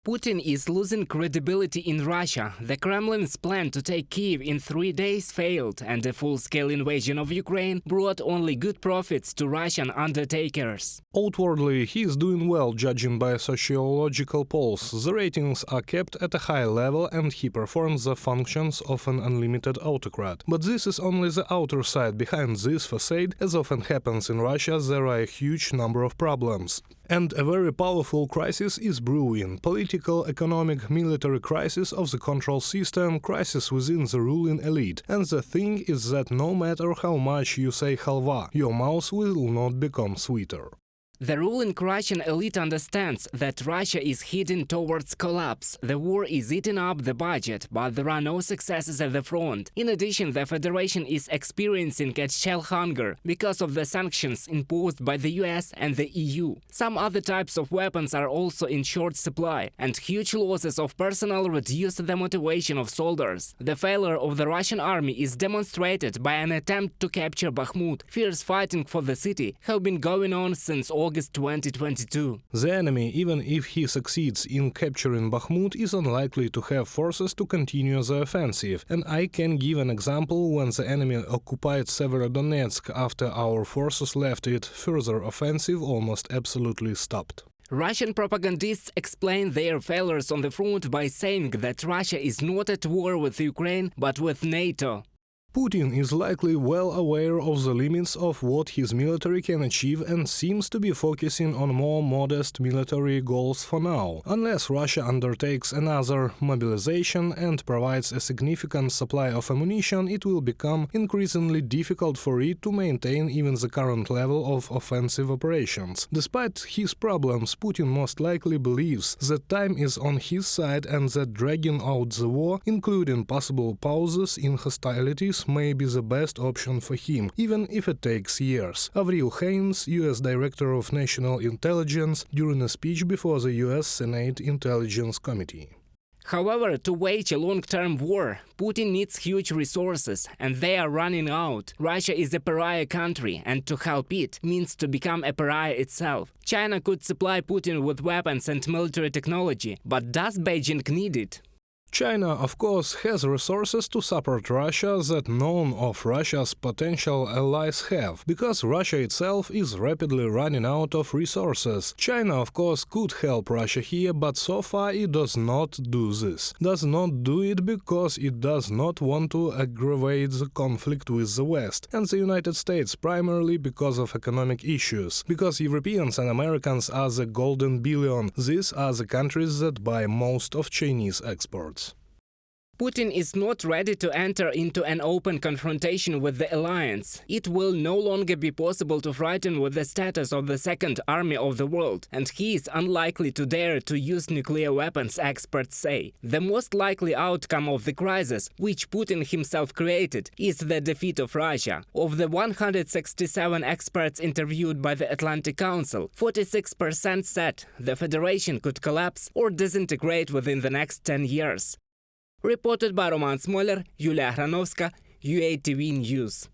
Putin is losing credibility in Russia. The Kremlin's plan to take Kyiv in 3 days failed, and a full-scale invasion of Ukraine brought only good profits to Russian undertakers. Outwardly, he is doing well, judging by sociological polls. The ratings are kept at a high level and he performs the functions of an unlimited autocrat. But this is only the outer side. Behind this facade, as often happens in Russia, there are a huge number of problems. And a very powerful crisis is brewing. Political, economic, military crisis of the control system, crisis within the ruling elite. And the thing is that no matter how much you say halva, your mouth will not become sweeter. The ruling Russian elite understands that Russia is heading towards collapse. The war is eating up the budget, but there are no successes at the front. In addition, the Federation is experiencing a shell hunger because of the sanctions imposed by the US and the EU. Some other types of weapons are also in short supply, and huge losses of personnel reduce the motivation of soldiers. The failure of the Russian army is demonstrated by an attempt to capture Bakhmut. Fierce fighting for the city have been going on since August 2022. The enemy, even if he succeeds in capturing Bakhmut, is unlikely to have forces to continue the offensive. And I can give an example when the enemy occupied Severodonetsk after our forces left it. Further offensive almost absolutely stopped. Russian propagandists explain their failures on the front by saying that Russia is not at war with Ukraine, but with NATO. Putin is likely well aware of the limits of what his military can achieve and seems to be focusing on more modest military goals for now. Unless Russia undertakes another mobilization and provides a significant supply of ammunition, it will become increasingly difficult for it to maintain even the current level of offensive operations. Despite his problems, Putin most likely believes that time is on his side and that dragging out the war, including possible pauses in hostilities, may be the best option for him, even if it takes years. Avril Haines, US Director of National Intelligence, during a speech before the US Senate Intelligence Committee. However, to wage a long-term war, Putin needs huge resources, and they are running out. Russia is a pariah country, and to help it means to become a pariah itself. China could supply Putin with weapons and military technology, but does Beijing need it? China, of course, has resources to support Russia that none of Russia's potential allies have, because Russia itself is rapidly running out of resources. China, of course, could help Russia here, but so far it does not do this. Does not do it because it does not want to aggravate the conflict with the West, and the United States primarily because of economic issues. Because Europeans and Americans are the golden billion, these are the countries that buy most of Chinese exports. Putin is not ready to enter into an open confrontation with the alliance. It will no longer be possible to frighten with the status of the second army of the world, and he is unlikely to dare to use nuclear weapons, experts say. The most likely outcome of the crisis, which Putin himself created, is the defeat of Russia. Of the 167 experts interviewed by the Atlantic Council, 46% said the Federation could collapse or disintegrate within the next 10 years. Reported by Roman Smoler, Yulia Hranovska, UATV News.